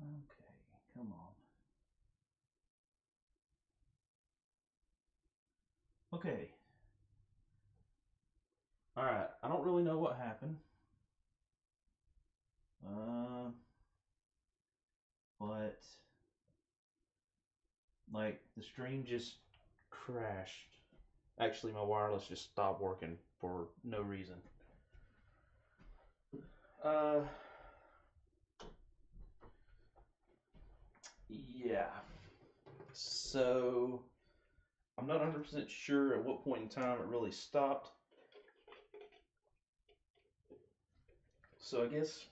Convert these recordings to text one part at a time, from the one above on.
Okay, come on. Okay. Alright, I don't really know what happened. But like the stream just crashed. Actually, my wireless just stopped working for no reason. Yeah. So I'm not 100% sure at what point in time it really stopped. So I guess.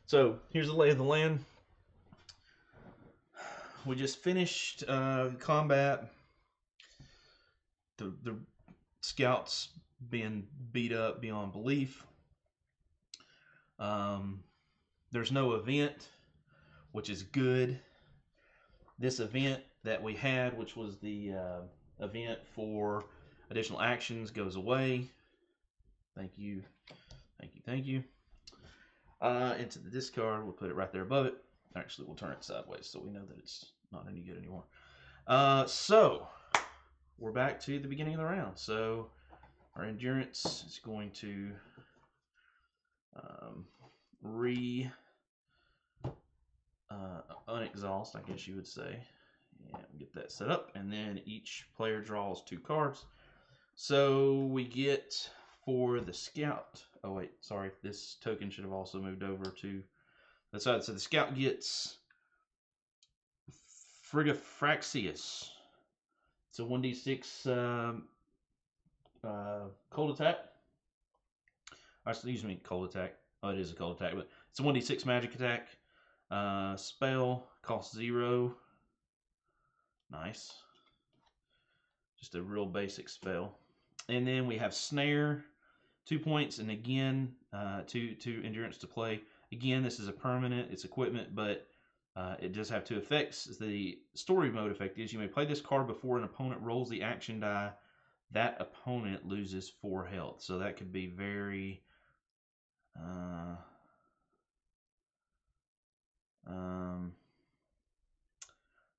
So here's the lay of the land. We just finished combat. The scouts being beat up beyond belief. There's no event, which is good. This event that we had, which was the event for additional actions, goes away. Thank you. Thank you. Thank you. Into the discard, we'll put it right there above it. Actually, we'll turn it sideways so we know that it's not any good anymore. So, we're back to the beginning of the round. So, our endurance is going to unexhaust, I guess you would say. Yeah, get that set up, and then each player draws 2 cards. So we get for the scout. Oh wait, sorry. This token should have also moved over to the side. So the scout gets Frigafraxius. It's a 1d6 cold attack. Excuse me, cold attack. Oh, it is a cold attack, but it's a 1d6 magic attack. Spell costs 0. Nice. Just a real basic spell. And then we have Snare, 2 points, and again, two endurance to play. Again, this is a permanent, it's equipment, but it does have 2 effects. The story mode effect is you may play this card before an opponent rolls the action die. That opponent loses 4 health. So that could be very...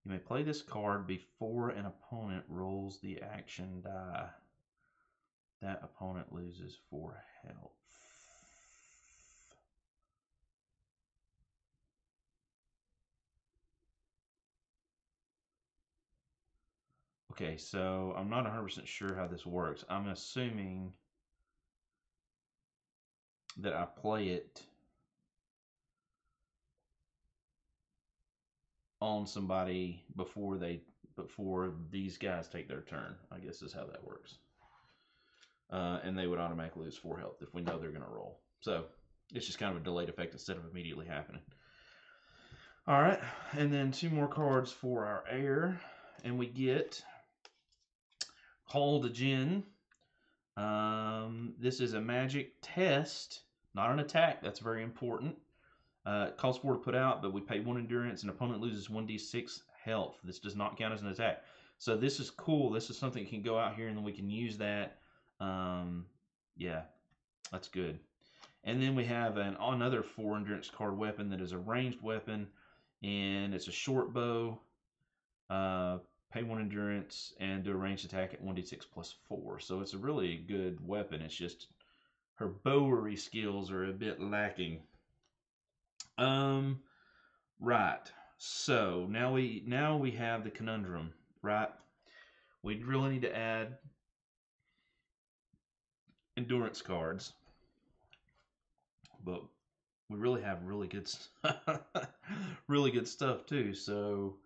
you may play this card before an opponent rolls the action die. That opponent loses 4 health. Okay, so I'm not 100% sure how this works. I'm assuming that I play it on somebody before these guys take their turn. I guess is how that works. And they would automatically lose 4 health if we know they're going to roll. So it's just kind of a delayed effect instead of immediately happening. All right, and then 2 more cards for our air, and we get Call the Djinn. This is a magic test, not an attack. That's very important. It costs 4 to put out, but we pay 1 endurance, and opponent loses 1d6 health. This does not count as an attack. So this is cool. This is something that can go out here, and then we can use that. Yeah, that's good. And then we have another 4 endurance card weapon that is a ranged weapon, and it's a short bow. Pay 1 endurance and do a ranged attack at 1d6 plus 4. So it's a really good weapon. It's just her bowery skills are a bit lacking. Right. So now we have the conundrum, right? We really need to add endurance cards, but we really have really good really good stuff too. So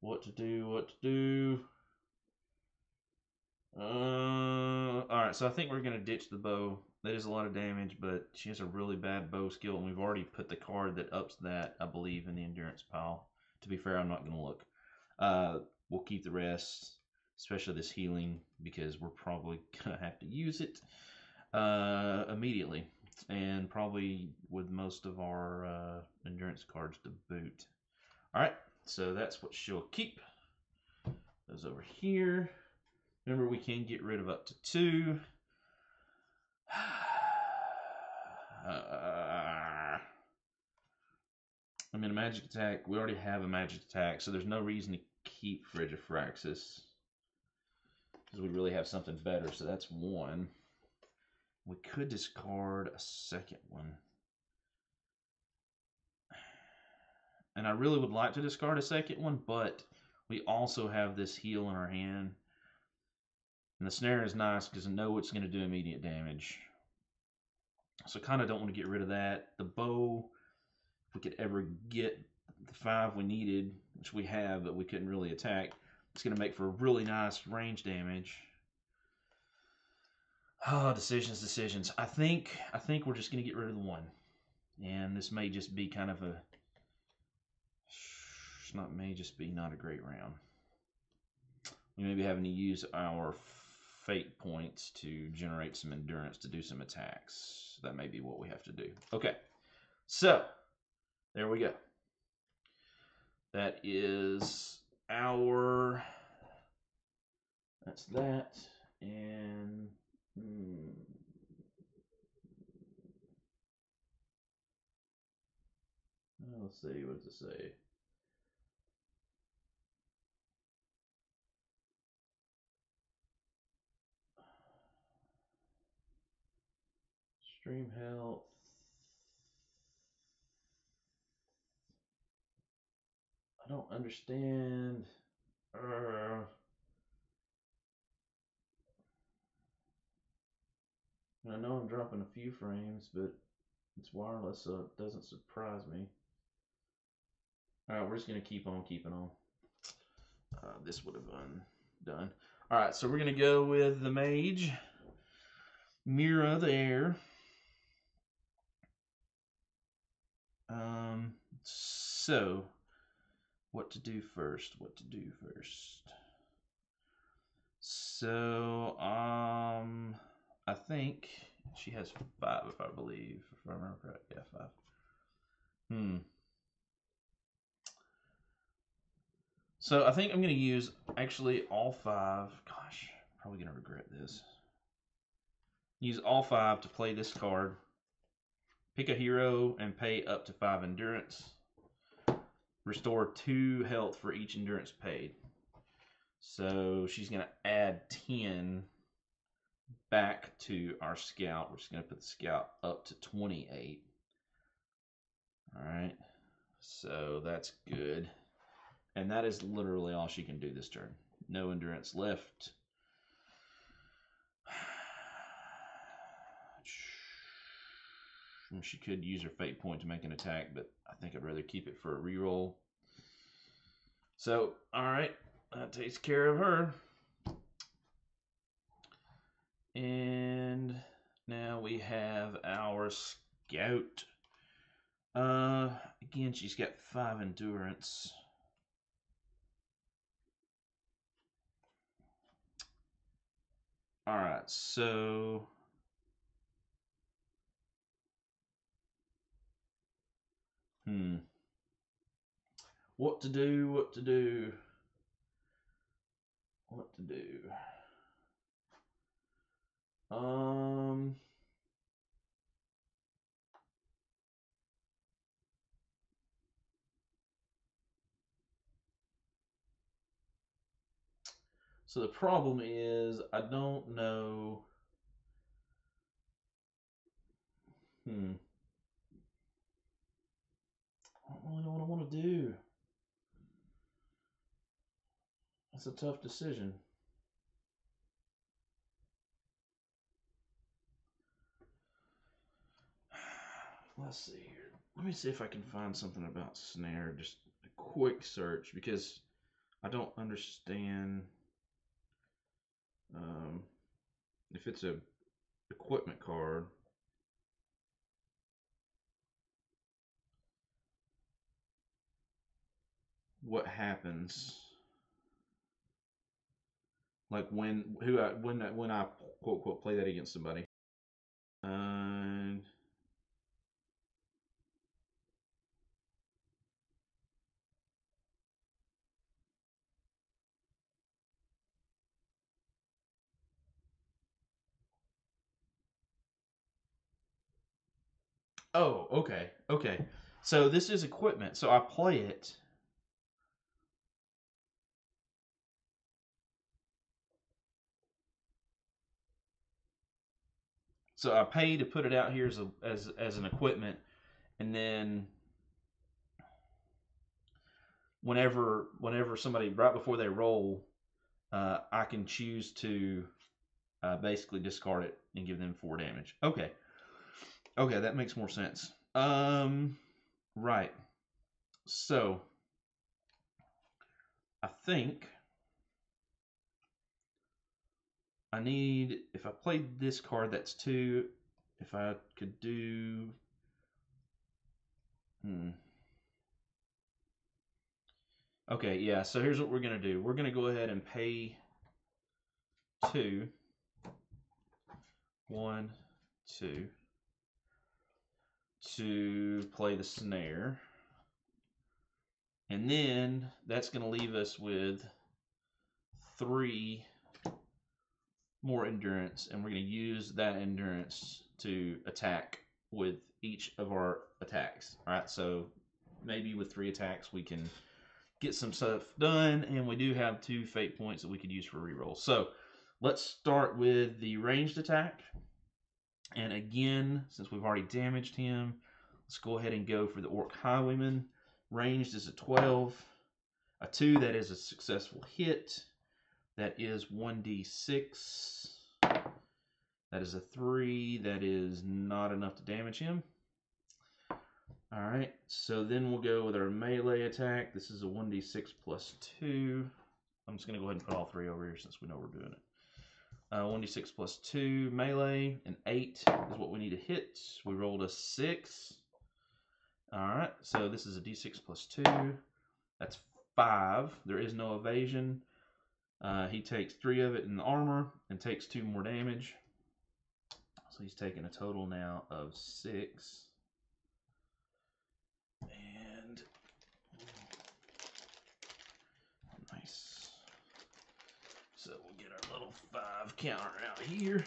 what to do? Alright, so I think we're going to ditch the bow. That is a lot of damage, but she has a really bad bow skill, and we've already put the card that ups that, I believe, in the endurance pile. To be fair, I'm not going to look. We'll keep the rest, especially this healing, because we're probably going to have to use it immediately, and probably with most of our endurance cards to boot. Alright, so that's what she'll keep. Those over here. Remember, we can get rid of up to 2. I mean, a magic attack. We already have a magic attack, so there's no reason to keep Frigifraxis. Because we really have something better, so that's one. We could discard a second one. And I really would like to discard a second one, but we also have this heal in our hand. And the snare is nice because I know it's going to do immediate damage. So kind of don't want to get rid of that. The bow, if we could ever get the 5 we needed, which we have, but we couldn't really attack, it's going to make for really nice range damage. Oh, decisions. I think we're just going to get rid of the 1. And this may just be kind of a... not a great round. We may be having to use our fate points to generate some endurance to do some attacks. That may be what we have to do. Okay, so there we go. That is our... That's that. And... Let's see, what does it say? Stream health. I don't understand. I know I'm dropping a few frames, but it's wireless, so it doesn't surprise me. Alright, we're just going to keep on keeping on. This would have been done. Alright, so we're going to go with the mage. Mira the air. So, what to do first? So, I think she has 5, if I remember correct. Yeah, 5. So I think I'm going to use actually all 5. Gosh, probably going to regret this. Use all 5 to play this card. Pick a hero and pay up to 5 endurance. Restore 2 health for each endurance paid. So she's going to add 10 back to our scout. We're just going to put the scout up to 28. Alright, so that's good. And that is literally all she can do this turn. No endurance left. She could use her fate point to make an attack, but I think I'd rather keep it for a reroll. So, alright, that takes care of her. And now we have our scout. Again, she's got 5 endurance. Alright, so... What to do? So the problem is, I don't know. I don't really know what I want to do. That's a tough decision. Let's see here. Let me see if I can find something about snare. Just a quick search, because I don't understand if it's a equipment card. What happens? Like when I quote quote play that against somebody. Oh, okay, okay. So this is equipment. So I play it. So I pay to put it out here as an equipment, and then whenever somebody right before they roll, I can choose to basically discard it and give them 4 damage. Okay, okay, that makes more sense. Right. So I think I need, if I played this card, that's 2. If I could do, Okay, yeah. So here's what we're gonna do. We're gonna go ahead and pay 2, 1, 2 to play the snare. And then that's going to leave us with 3 more endurance, and we're going to use that endurance to attack with each of our attacks. All right, so maybe with 3 attacks we can get some stuff done, and we do have 2 fate points that we could use for reroll. So let's start with the ranged attack. And again, since we've already damaged him, let's go ahead and go for the Orc Highwayman. Ranged is a 12. A 2, that is a successful hit. That is 1d6. That is a 3. That is not enough to damage him. Alright, so then we'll go with our melee attack. This is a 1d6 plus 2. I'm just going to go ahead and put all 3 over here since we know we're doing it. 1d6 plus 2 melee, and 8 is what we need to hit. We rolled a 6. Alright, so this is a d6 plus 2. That's 5. There is no evasion. He takes 3 of it in the armor and takes 2 more damage. So he's taking a total now of 6. And nice. So we'll get our little 5 counter out here.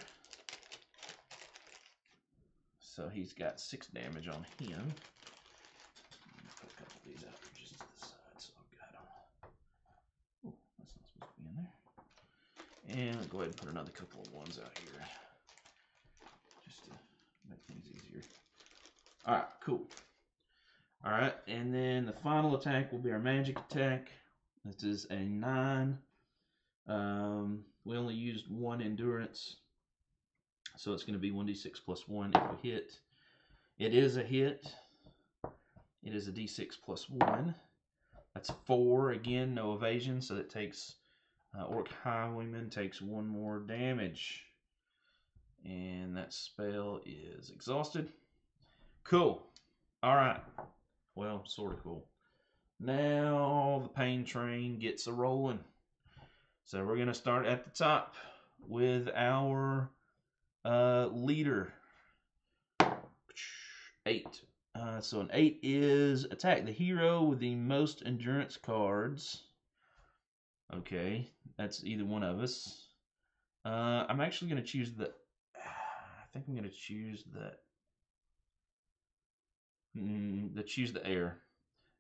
So he's got 6 damage on him. Put a couple of these out here just to the side so I've got them. Oh, that's not supposed to be in there. And we'll go ahead and put another couple of ones out here just to make things easier. Alright, cool. Alright, and then the final attack will be our magic attack. This is a 9. We only used 1 endurance, so it's going to be 1d6 plus 1 if we hit. It is a hit. It is a d6 plus 1. That's 4. Again, no evasion, so it takes Orc Highwayman takes 1 more damage. And that spell is exhausted. Cool. Alright. Well, sort of cool. Now the pain train gets a rolling. So we're going to start at the top with our leader. 8. So an 8 is attack the hero with the most endurance cards. Okay, that's either one of us. I'm actually going to choose the... I think I'm going to choose choose the air.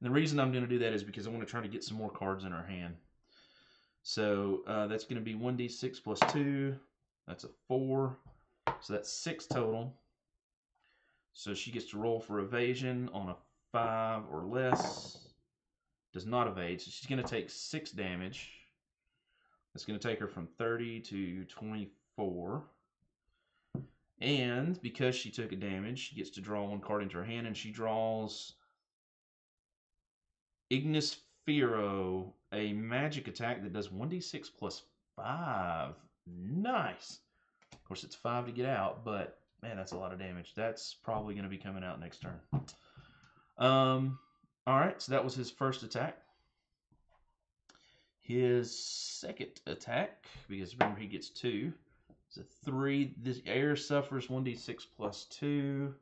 And the reason I'm going to do that is because I want to try to get some more cards in our hand. So that's going to be 1d6 plus 2. That's a 4. So that's 6 total. So she gets to roll for evasion on a 5 or less. Does not evade. So she's going to take 6 damage. That's going to take her from 30 to 24. And because she took a damage, she gets to draw 1 card into her hand, and she draws Ignis Firo, a magic attack that does 1d6 plus 5. Nice. Of course, it's 5 to get out, but man, that's a lot of damage. That's probably going to be coming out next turn. Alright, so that was his first attack. His second attack, because remember he gets 2. It's a 3. This air suffers 1d6 plus 2.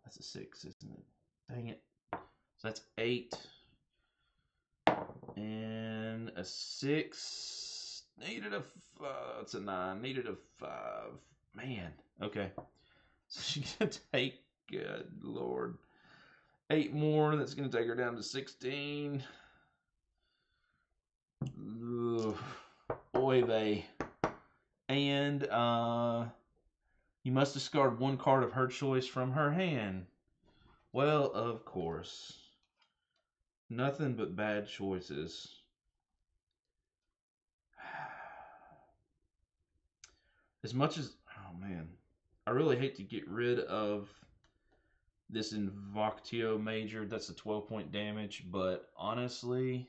That's a 6, isn't it? Dang it. So that's 8. And a 6. Needed a, it's a 9. Needed a 5. Man, okay. So she's going to take, good Lord, 8 more. That's going to take her down to 16. Ugh. Oy vey. And you must discard 1 card of her choice from her hand. Well, of course. Nothing but bad choices. As much as, oh man, I really hate to get rid of this Invoctio Major. That's a 12-point damage, but honestly,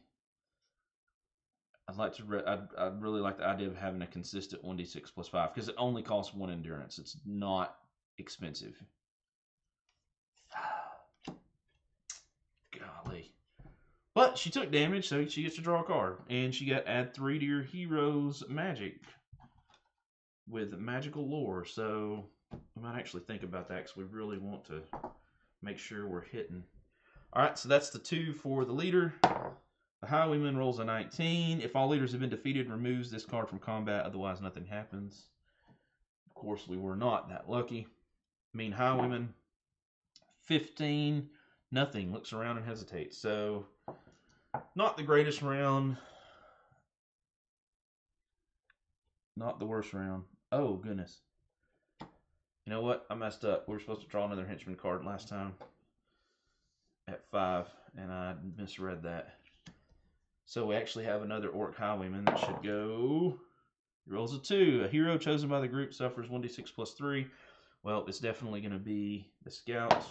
I'd really like the idea of having a consistent 1d6 plus 5 because it only costs 1 endurance. It's not expensive. Golly. But she took damage, so she gets to draw a card. And she got add 3 to your hero's magic with magical lore. So we might actually think about that because we really want to make sure we're hitting. Alright, so that's the 2 for the leader. The Highwayman rolls a 19. If all leaders have been defeated, removes this card from combat, otherwise nothing happens. Of course, we were not that lucky. Mean Highwayman, 15. Nothing. Looks around and hesitates. So, not the greatest round. Not the worst round. Oh, goodness. You know what? I messed up. We were supposed to draw another henchman card last time at 5, and I misread that. So we actually have another Orc Highwayman that should go. He rolls a 2. A hero chosen by the group suffers 1d6 plus 3. Well, it's definitely going to be the Scout.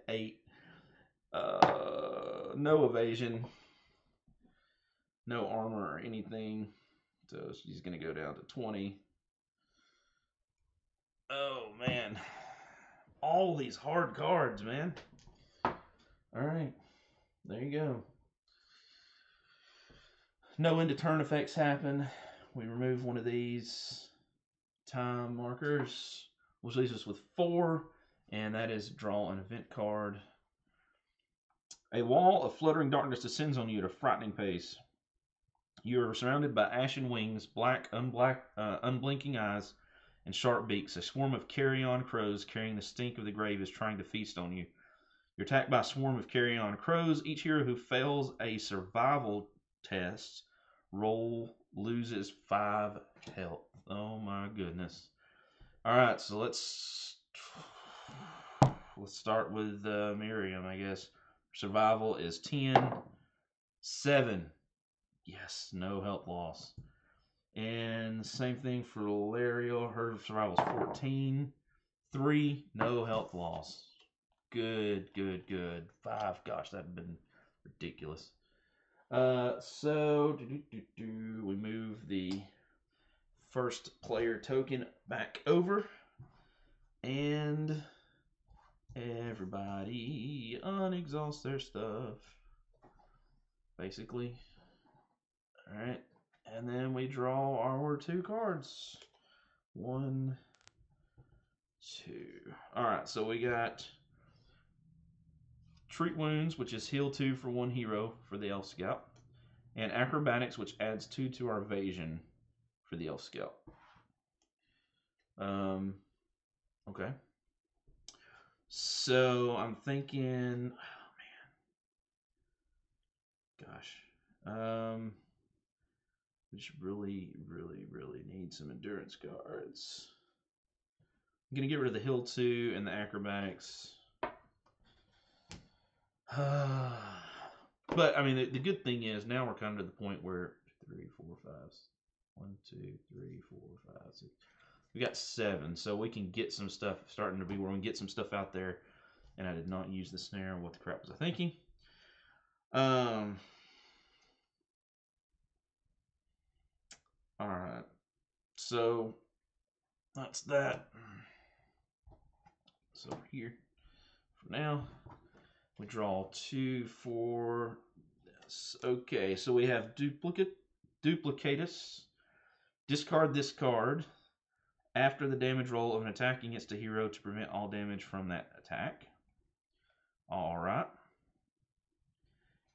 8. No evasion. No armor or anything. So she's going to go down to 20. Oh, man. All these hard cards, man. Alright. There you go. No end to turn effects happen. We remove one of these time markers, which leaves us with 4, and that is draw an event card. A wall of fluttering darkness descends on you at a frightening pace. You are surrounded by ashen wings, unblinking eyes, and sharp beaks. A swarm of carrion crows carrying the stink of the grave is trying to feast on you. You're attacked by a swarm of carrion crows. Each hero who fails a survival test roll loses 5 health. Oh my goodness. Alright, so let's start with Miriam, I guess. Survival is 10. 7. Yes, no health loss. And same thing for Lariel. Her survival is 14. 3. No health loss. Good. 5. Gosh, that'd have been ridiculous. So we move the first player token back over, and everybody unexhausts their stuff, basically. All right, and then we draw our 2 cards. 1, 2. All right, so we got Treat Wounds, which is heal 2 for 1 hero for the Elf Scout, and Acrobatics, which adds 2 to our evasion for the Elf Scout. Okay. So I'm thinking, oh man, gosh, we just really need some endurance cards. I'm gonna get rid of the heal 2 and the acrobatics. But I mean, the good thing is now we're kind of to the point where 3, 4, 5, 1, 2, 3, 4, 5, 6. We got 7, so we can get some stuff starting to be where we can get some stuff out there. And I did not use the snare. What the crap was I thinking? All right, so that's that. So here for now. We draw 2 for this. Okay, so we have Duplicatus. Discard this card after the damage roll of an attack against a hero to prevent all damage from that attack. All right.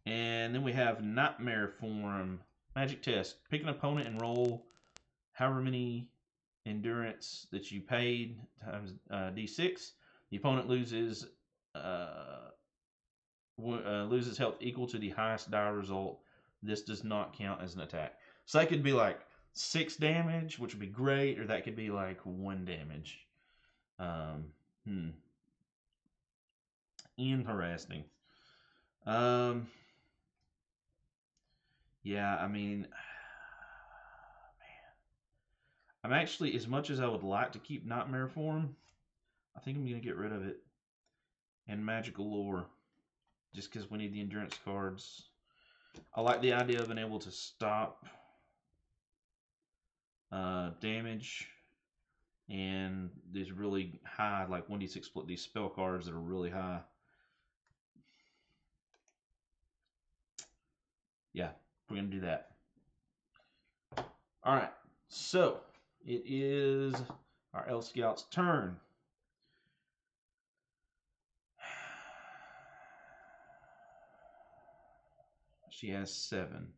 And then we have Nightmare Form. Magic test. Pick an opponent and roll however many endurance that you paid times d6. The opponent loses loses health equal to the highest die result. This does not count as an attack. So that could be like 6 damage, which would be great, or that could be like 1 damage. Interesting. Yeah, I mean, man, I'm actually, as much as I would like to keep Nightmare Form, I think I'm going to get rid of it. And Magical Lore, just because we need the endurance cards. I like the idea of being able to stop damage and these really high, like 1d6 split, these spell cards that are really high. Yeah, we're going to do that. Alright, so it is our Elf Scout's turn. She has 7.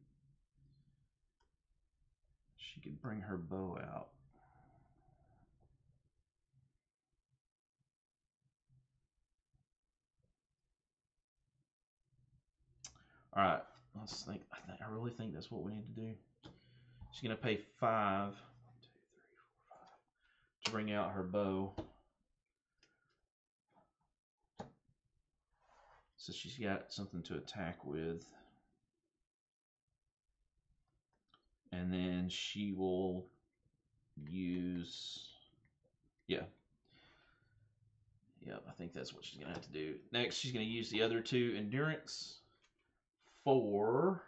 She could bring her bow out. All right, let's think. I really think that's what we need to do. She's gonna pay 5, 1, 2, 3, 4, 5 to bring out her bow. So she's got something to attack with. And then she will use, yeah, I think that's what she's gonna have to do. Next, she's gonna use the other 2 endurance for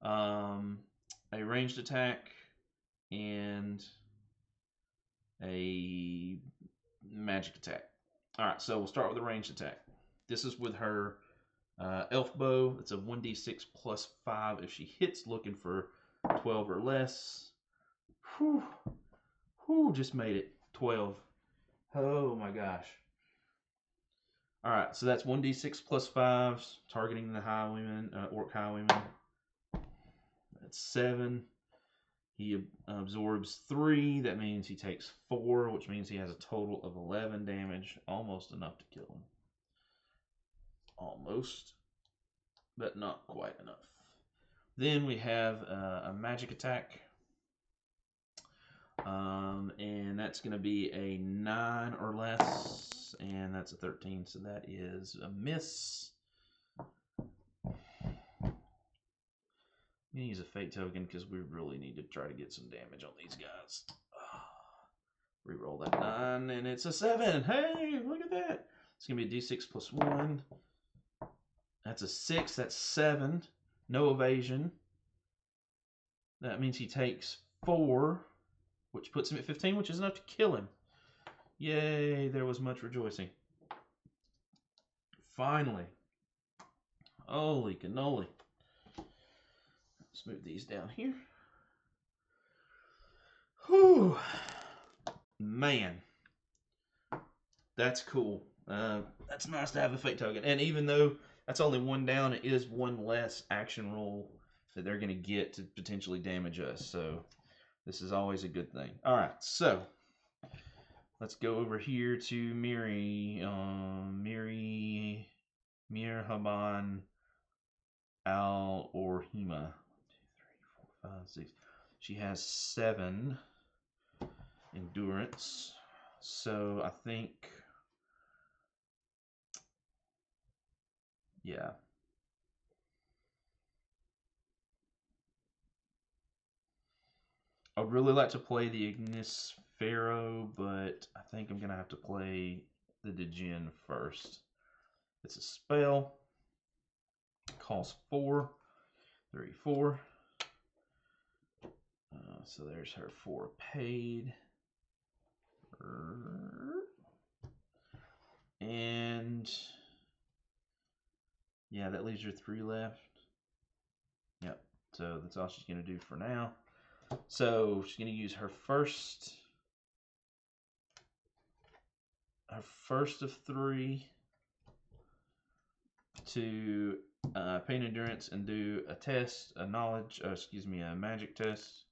a ranged attack and a magic attack. All right, so we'll start with the ranged attack. This is with her elf bow. It's a 1d6 plus 5 if she hits, looking for 12 or less. Whew. Whew, just made it. 12. Oh my gosh. All right, so that's 1d6 plus 5, targeting the highwayman, orc highwayman. That's 7. He absorbs 3. That means he takes 4, which means he has a total of 11 damage. Almost enough to kill him. Almost, but not quite enough. Then we have a magic attack. And that's going to be a 9 or less. And that's a 13, so that is a miss. I'm going to use a fate token because we really need to try to get some damage on these guys. Reroll that 9, and it's a 7. Hey, look at that. It's going to be a d6 plus 1. That's a 6. That's 7. No evasion. That means he takes 4, which puts him at 15, which is enough to kill him. Yay, there was much rejoicing. Finally. Holy cannoli. Let's move these down here. Whew. Man. That's cool. That's nice to have a fate token. And even though that's only 1 down, it is 1 less action roll that they're going to get to potentially damage us. So this is always a good thing. All right, so let's go over here to Mirhaban Al-Orhima. 1, 2, 3, 4, 5, 6. She has 7 endurance. So I think, yeah. I'd really like to play the Ignis Pharaoh, but I think I'm going to have to play the Djinn first. It's a spell. Costs 4. 3, 4. So there's her 4 paid. And yeah, that leaves her 3 left. Yep. So that's all she's going to do for now. So she's going to use her first of 3 to pain endurance and do a test, a magic test.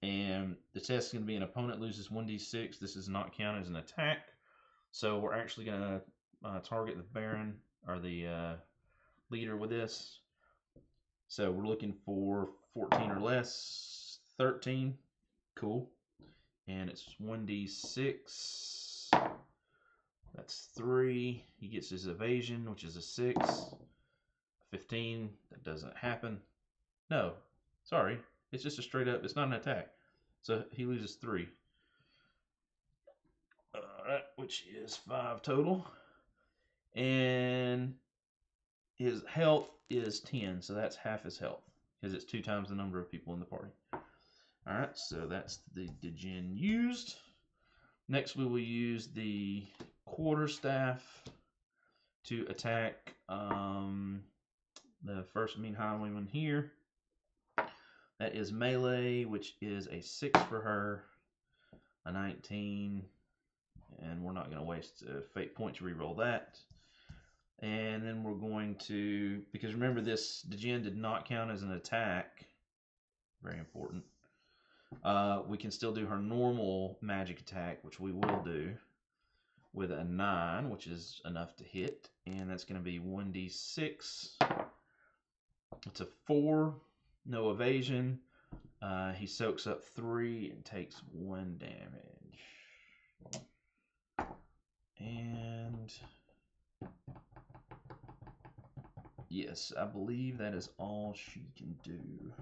And the test is going to be an opponent loses 1d6. This is not counted as an attack. So we're actually going to target the Baron or the leader with this. So we're looking for 14 or less. 13. Cool. And it's 1d6. That's 3. He gets his evasion, which is a 6. 15. That doesn't happen. No. Sorry. It's just a straight up. It's not an attack. So he loses 3. Alright, which is 5 total. And his health is 10, so that's half his health. Because it's 2 times the number of people in the party. Alright, so that's the degen used. Next we will use the quarterstaff to attack the first mean highwayman here. That is melee, which is a 6 for her, a 19, and we're not going to waste a fate point to reroll that. And then we're going to, because remember this degen did not count as an attack, very important. We can still do her normal magic attack, which we will do, with a 9, which is enough to hit, and that's going to be 1d6. It's a 4, no evasion. He soaks up 3 and takes 1 damage. And yes, I believe that is all she can do.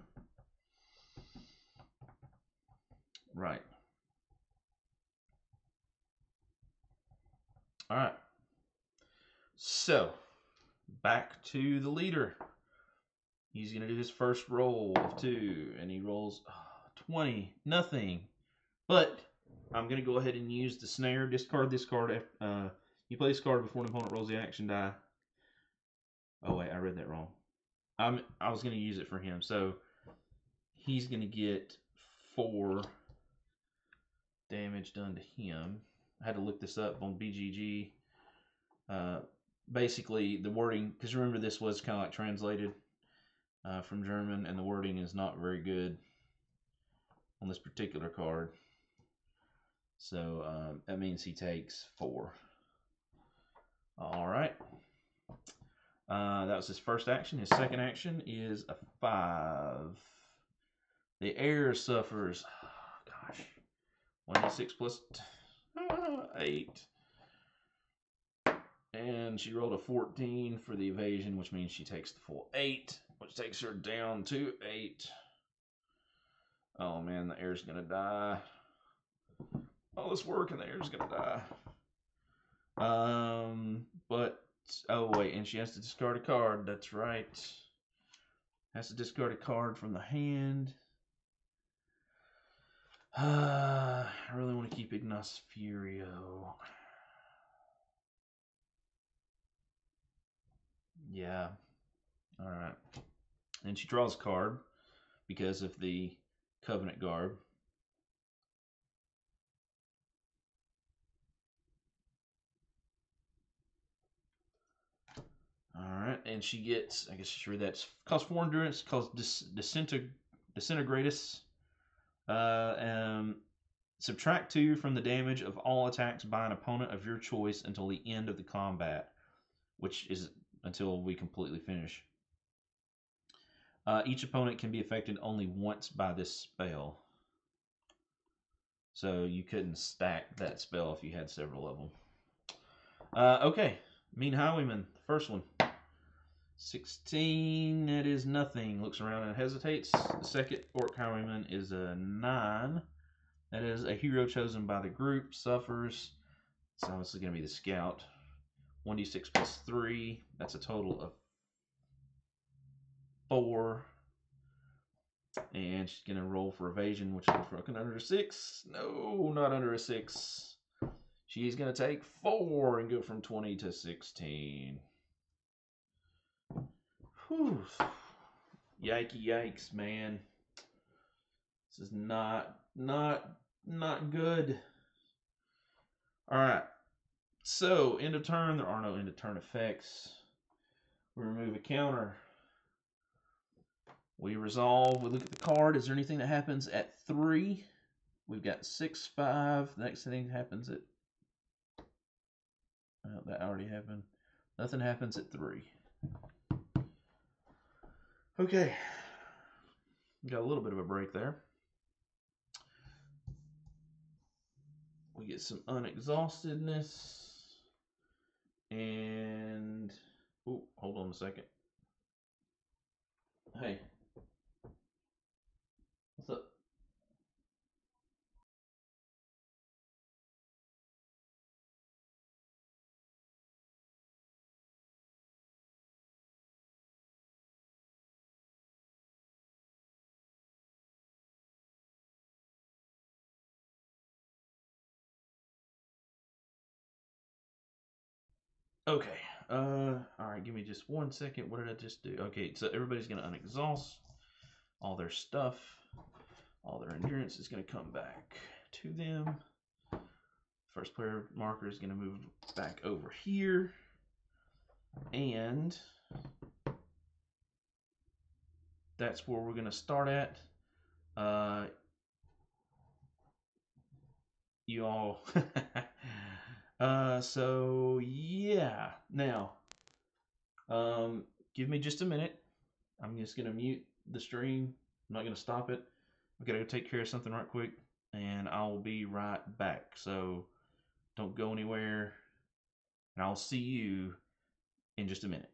Right. All right. So, back to the leader. He's going to do his first roll of 2, and he rolls 20, nothing. But I'm going to go ahead and use the snare. Discard this card. You play this card before an opponent rolls the action die. Oh, wait, I read that wrong. I was going to use it for him. So, he's going to get 4 damage done to him. I had to look this up on BGG. Basically, the wording, because remember this was kind of like translated from German, and the wording is not very good on this particular card. So that means he takes 4. All right. That was his first action. His second action is a 5. The heir suffers. Oh, gosh. 1d6 plus 8. And she rolled a 14 for the evasion, which means she takes the full 8, which takes her down to 8. Oh man, the heir's gonna die. All this work and the heir's gonna die. But oh wait, and she has to discard a card. That's right. Has to discard a card from the hand. I really want to keep Ignis Furio. Yeah. All right. And she draws a card because of the Covenant Garb. All right. And she gets, I guess I should read that. Costs 4 endurance, calls Disintegratus. Subtract 2 from the damage of all attacks by an opponent of your choice until the end of the combat, which is until we completely finish. Each opponent can be affected only once by this spell. So you couldn't stack that spell if you had several of them. Okay, Mean Highwayman, the first one. 16, that is nothing. Looks around and hesitates. The second Orc Highwayman is a 9. That is a hero chosen by the group. Suffers. So this is going to be the scout. 1d6 plus 3. That's a total of 4. And she's going to roll for evasion, which is fucking under a 6. No, not under a 6. She's going to take 4 and go from 20 to 16. Whew. Yikes, man. This is not good. All right. So, end of turn. There are no end of turn effects. We remove a counter. We resolve. We look at the card. Is there anything that happens at 3? We've got 6, 5. The next thing happens at... Oh, that already happened. Nothing happens at 3. Okay. Got a little bit of a break there. We get some unexhaustedness. And... Oh, hold on a second. Hey. What's up? Okay. Alright, give me just 1 second. What did I just do? Okay, so everybody's going to unexhaust all their stuff. All their endurance is going to come back to them. First player marker is going to move back over here. And that's where we're going to start at. You all... so, yeah. Now, give me just a minute. I'm just going to mute the stream. I'm not going to stop it. I've got to go take care of something right quick, and I'll be right back. So, don't go anywhere, and I'll see you in just a minute.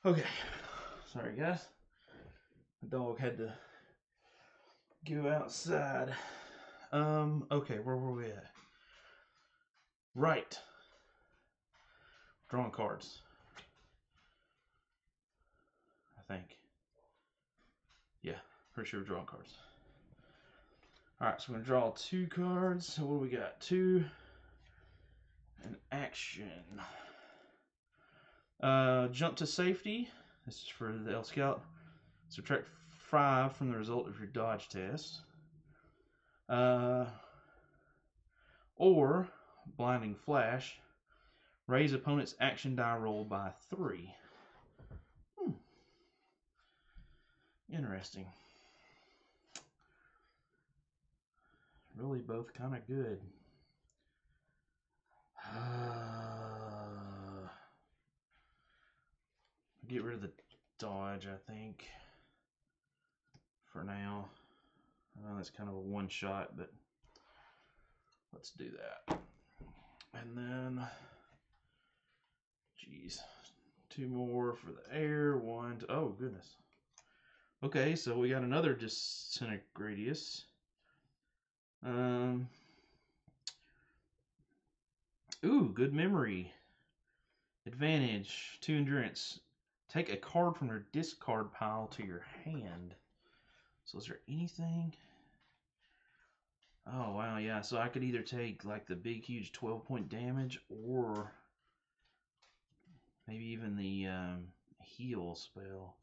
Okay, sorry guys. The dog had to go outside. Okay, where were we at? Right. Drawing cards. I think. Yeah, pretty sure we're drawing cards. Alright, so we're going to draw 2 cards. So what do we got? 2. An action. Jump to safety. This is for the L Scout. Subtract 5 from the result of your dodge test. Or blinding flash. Raise opponent's action die roll by 3. Interesting. Really both kind of good. Get rid of the dodge, I think, for now. I know that's kind of a one shot, but let's do that. And then, geez, 2 more for the air. 1, 2, oh goodness. Okay, so we got another Disintegratius. Ooh, good memory. Advantage, 2 endurance. Take a card from your discard pile to your hand. So is there anything? Oh, wow, yeah. So I could either take like the big, huge 12-point damage or maybe even the heal spell.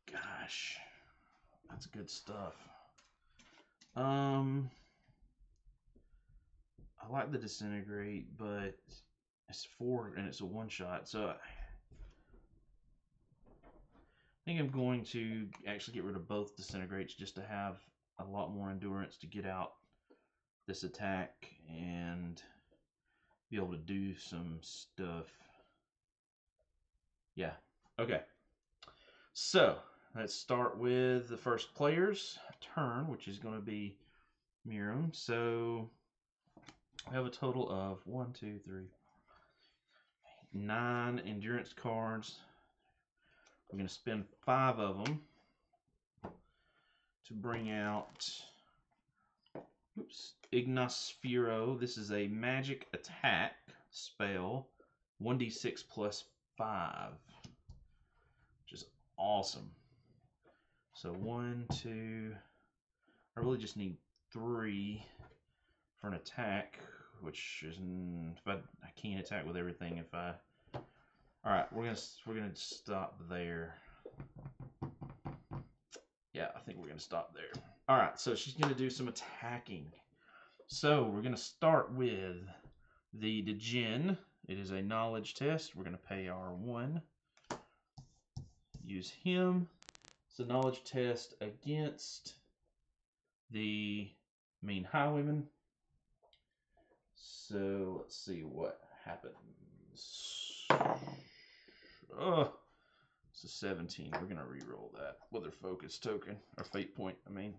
Gosh, that's good stuff. I like the Disintegrate, but it's 4 and it's a one-shot. So I think I'm going to actually get rid of both Disintegrates just to have a lot more endurance to get out this attack and be able to do some stuff. Yeah, okay. So let's start with the first player's turn, which is going to be Miriam. So we have a total of 1, 2, 3, 9 endurance cards. We're going to spend 5 of them to bring out, Ignosfero. This is a magic attack spell, 1d6 plus 5, which is awesome. So 1, 2, I really just need 3 for an attack, which is, I can't attack with everything if I. All right, we're gonna stop there. Yeah, I think we're gonna stop there. All right, so she's gonna do some attacking. So we're gonna start with the Djinn. It is a knowledge test. We're gonna pay our 1. Use him. It's a knowledge test against the Mean Highwayman. So let's see what happens. Oh, it's a 17. We're gonna re-roll that with her focus token, or fate point. I mean,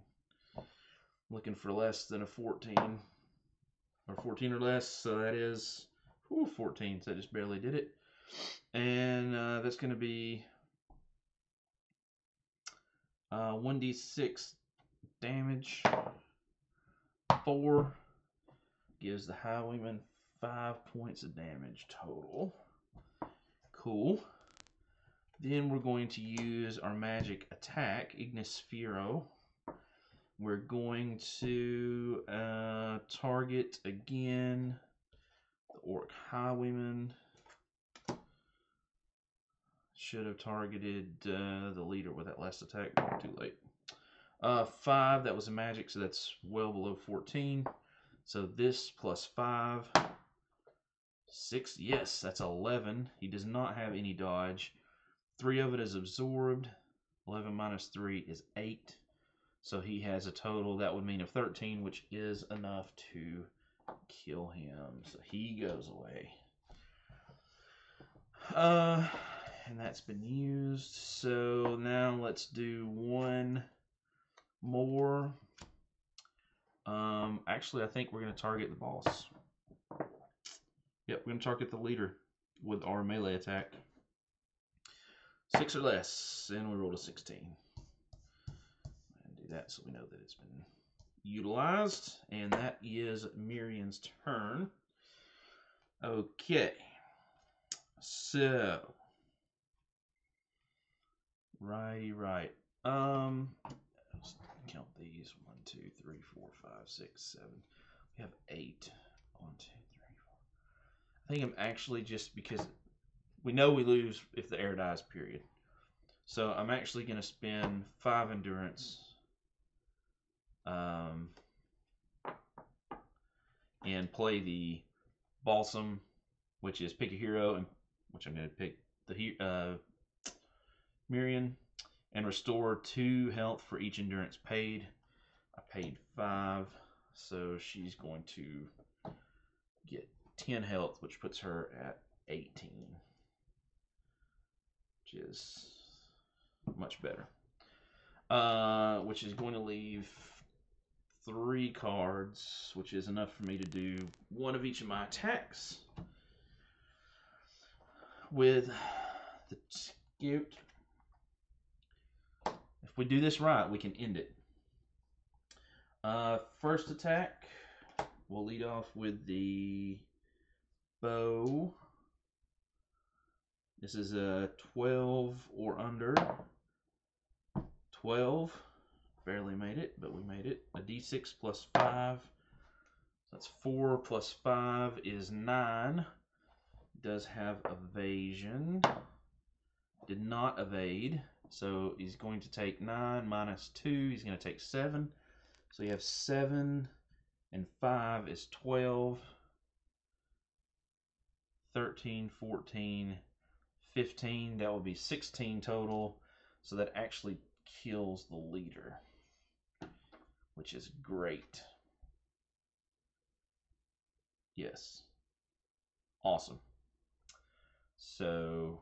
looking for less than a 14, or 14 or less. So that is 14. So I just barely did it, and that's gonna be 1d6 damage. 4 gives the Highwayman 5 points of damage total. Cool. Then we're going to use our magic attack, Ignosfero. We're going to target again the Orc Highwayman. Should have targeted the leader with that last attack. Too late. 5, that was a magic, so that's well below 14. So this plus 5, 6, yes, that's 11. He does not have any dodge. 3 of it is absorbed. 11 minus 3 is 8. So he has a total, that would mean of 13, which is enough to kill him. So he goes away. And that's been used. So now let's do 1 more. Actually, I think we're going to target the boss. Yep, we're going to target the leader with our melee attack. 6 or less, and we rolled a 16. And do that so we know that it's been utilized, and that is Miriam's turn. Okay, so right. Let's count these. 1, 2, 3, 4, 5, 6, 7. We have 8. 1, 2, 3, 4. I think I'm actually, just because we know we lose if the air dies, period. So I'm actually going to spend 5 endurance. And play the Balsam, which is pick a hero, and which I'm going to pick the Miriam, and restore 2 health for each endurance paid. I paid 5, so she's going to get 10 health, which puts her at 18, which is much better. Which is going to leave 3 cards, which is enough for me to do 1 of each of my attacks with the Scout. If we do this right, we can end it. First attack, we'll lead off with the bow. This is a 12 or under. 12. Barely made it, but we made it. A d6 plus 5. That's 4 plus 5 is 9. Does have evasion. Did not evade. So he's going to take 9 minus 2. He's going to take 7. So you have 7 and 5 is 12. 13, 14, 15. That would be 16 total. So that actually kills the leader, which is great. Yes. Awesome. So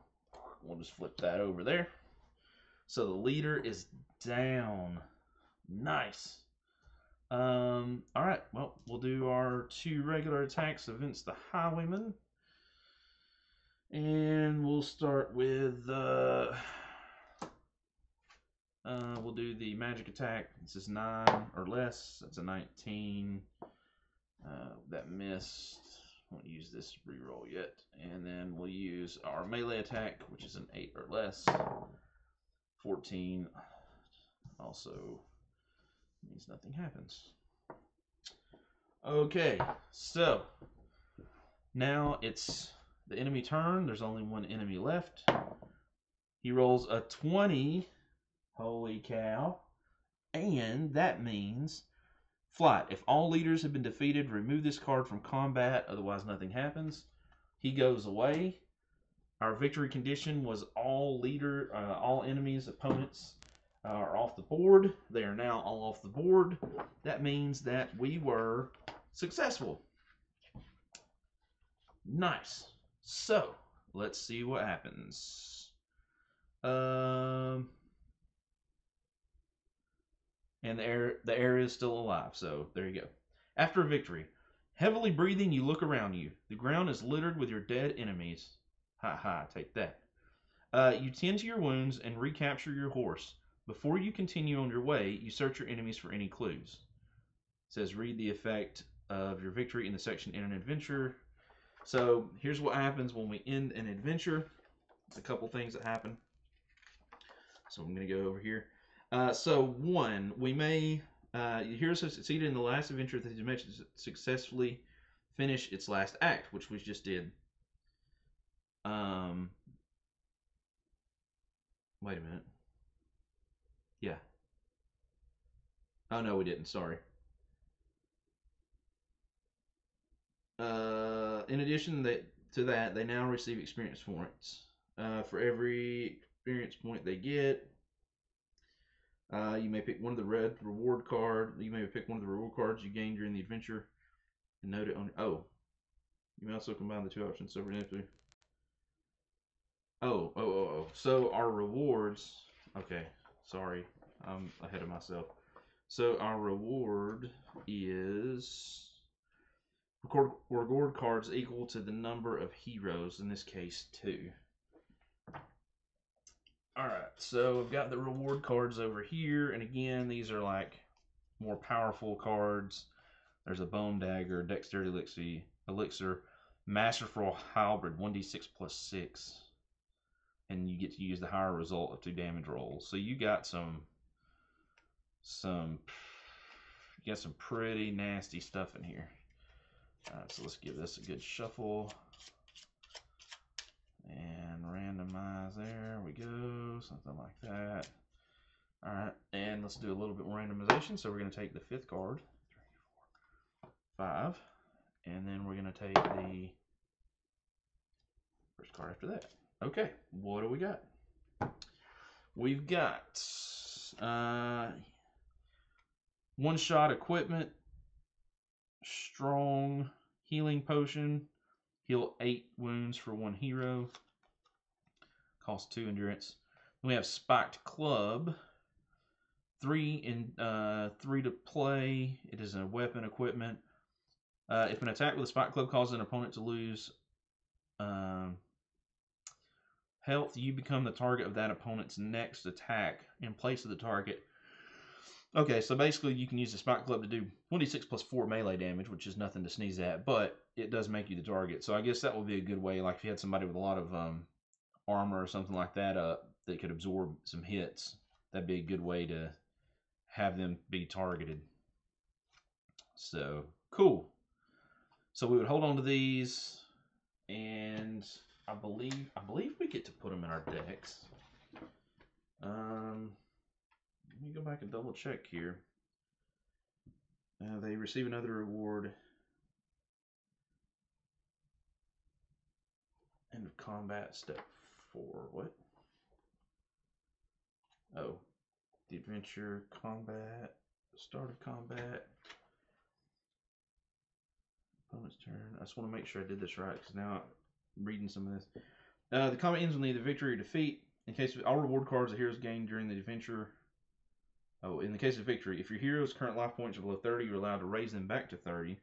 we'll just flip that over there. So the leader is down. Nice. All right. Well, we'll do our 2 regular attacks against the Highwayman. And we'll start with we'll do the magic attack. This is 9 or less. That's a 19. That missed. Won't use this reroll yet. And then we'll use our melee attack, which is an 8 or less. 14. Also means nothing happens. Okay, so now it's the enemy turn. There's only 1 enemy left. He rolls a 20. Holy cow. And that means flight. If all leaders have been defeated, remove this card from combat, otherwise nothing happens. He goes away. Our victory condition was all enemies, opponents are off the board. They are now all off the board. That means that we were successful. Nice. So, let's see what happens. And the area is still alive, so there you go. After a victory, heavily breathing, you look around you. The ground is littered with your dead enemies. Ha ha, take that. You tend to your wounds and recapture your horse. Before you continue on your way, you search your enemies for any clues. It says read the effect of your victory in the section in an adventure. So here's what happens when we end an adventure. It's a couple things that happen. So I'm going to go over here. So 1, we may, the hero succeeded in the last adventure that he mentioned successfully finish its last act, which we just did. Wait a minute. Yeah. Oh, no, we didn't. Sorry. In addition to that, they now receive experience points. For every experience point they get, you may pick one of the reward cards you gain during the adventure and note it on. Oh, you may also combine the 2 options. So we're going to. Oh. So our rewards. Okay, sorry, I'm ahead of myself. So our reward is reward cards equal to the number of heroes. In this case, 2. Alright, so I've got the reward cards over here, and again, these are like more powerful cards. There's a Bone Dagger, Dexterity Elixir, Masterful Halberd, 1d6 plus 6. And you get to use the higher result of 2 damage rolls. So you got some pretty nasty stuff in here. Alright, so let's give this a good shuffle. And randomize, there we go, something like that. Alright, and let's do a little bit more randomization. So we're going to take the 5th card, 3, 4, 5, and then we're going to take the first card after that. Okay, what do we got? We've got one-shot equipment, strong healing potion, heal 8 wounds for 1 hero, cost 2 endurance. Then we have spiked club, 3 to play. It is a weapon equipment. If an attack with a spiked club causes an opponent to lose health, you become the target of that opponent's next attack in place of the target. Okay, so basically you can use the spiked club to do 1d6 plus 4 melee damage, which is nothing to sneeze at, but it does make you the target. So I guess that would be a good way, like if you had somebody with a lot of armor or something like that that could absorb some hits, that'd be a good way to have them be targeted. So, cool. So we would hold on to these, and I believe we get to put them in our decks. Let me go back and double check here. They receive another reward. End of combat, step 4. What? Oh, the adventure, combat, start of combat. Opponent's turn. I just want to make sure I did this right, because now I'm reading some of this. The combat ends with either victory or defeat. In case of all reward cards the heroes gain during the adventure. Oh, in the case of victory, if your hero's current life points are below 30, you're allowed to raise them back to 30.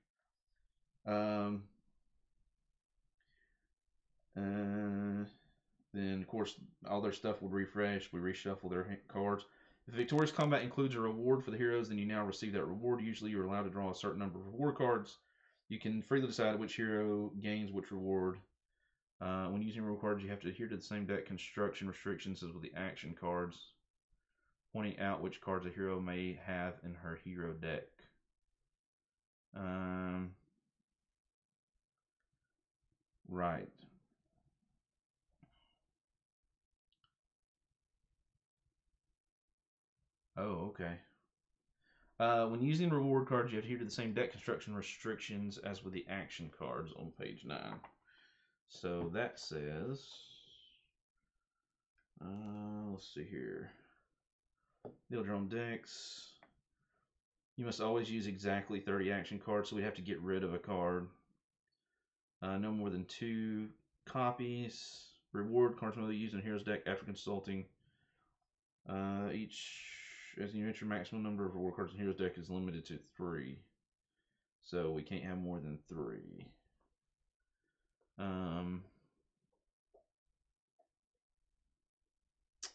Then, of course, all their stuff would refresh. We reshuffle their cards. If the victorious combat includes a reward for the heroes, then you now receive that reward. Usually, you're allowed to draw a certain number of reward cards. You can freely decide which hero gains which reward. When using reward cards, you have to adhere to the same deck construction restrictions as with the action cards, pointing out which cards a hero may have in her hero deck. Right. Oh, okay. When using reward cards, you have to adhere to the same deck construction restrictions as with the action cards on page 9. So that says, let's see here. Deal your own decks. You must always use exactly 30 action cards, so we have to get rid of a card. No more than 2 copies. Reward cards may be used in a hero's deck after consulting. As you enter, maximum number of reward cards in hero's deck is limited to 3. So we can't have more than 3.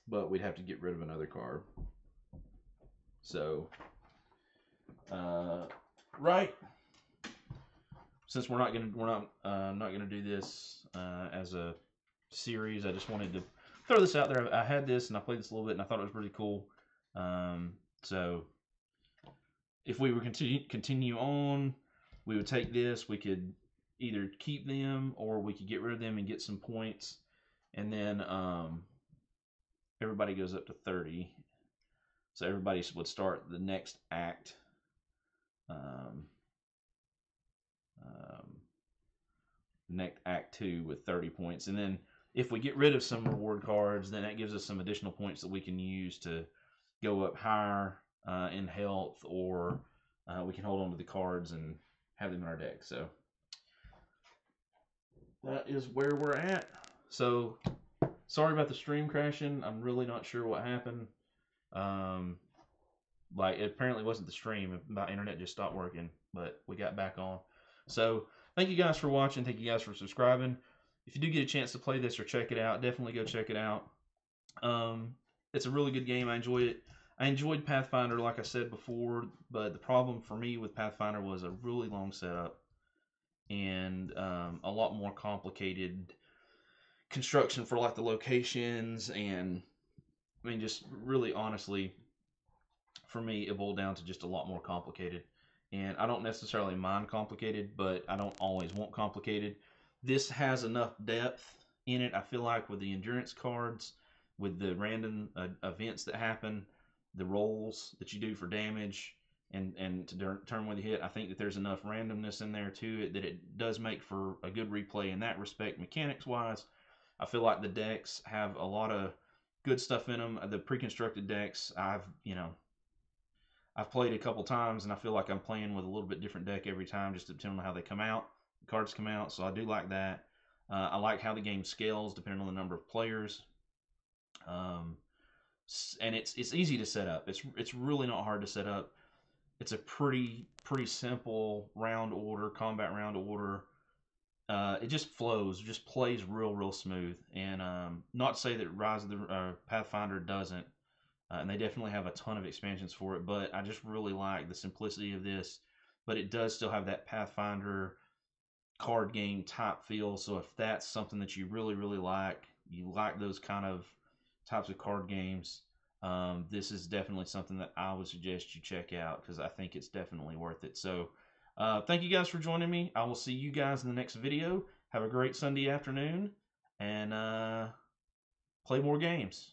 But we'd have to get rid of another card. So, right. Since we're not gonna do this as a series, I just wanted to throw this out there. I had this and I played this a little bit and I thought it was pretty cool. So if we were continue on, we would take this. We could either keep them or we could get rid of them and get some points, and then everybody goes up to 30. So everybody would start the next act. Next act 2 with 30 points, and then if we get rid of some reward cards, then that gives us some additional points that we can use to go up higher in health, or we can hold on to the cards and have them in our deck. So that is where we're at. So sorry about the stream crashing. I'm really not sure what happened. Like, it apparently wasn't the stream. My internet just stopped working, but we got back on. So thank you guys for watching. Thank you guys for subscribing. If you do get a chance to play this or check it out, definitely go check it out. It's a really good game. I enjoy it. I enjoyed Pathfinder, like I said before, but the problem for me with Pathfinder was a really long setup and a lot more complicated construction for like the locations, and I mean, just really honestly, for me, it boiled down to just a lot more complicated. And I don't necessarily mind complicated, but I don't always want complicated. This has enough depth in it, I feel like, with the endurance cards, with the random events that happen, the rolls that you do for damage, and to determine whether you hit. I think that there's enough randomness in there to it that it does make for a good replay in that respect, mechanics wise. I feel like the decks have a lot of good stuff in them. The pre-constructed decks, I've played a couple times, and I feel like I'm playing with a little bit different deck every time, just depending on how they come out, the cards come out. So I do like that. I like how the game scales depending on the number of players, um, and it's easy to set up. It's really not hard to set up. It's a pretty simple round order, combat round order. It just flows, just plays real smooth. And not to say that Rise of the Pathfinder doesn't, and they definitely have a ton of expansions for it. But I just really like the simplicity of this. But it does still have that Pathfinder card game type feel. So if that's something that you really like, you like those kind of types of card games, this is definitely something that I would suggest you check out because I think it's definitely worth it. So thank you guys for joining me. I will see you guys in the next video. Have a great Sunday afternoon, and play more games.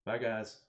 Bye, guys.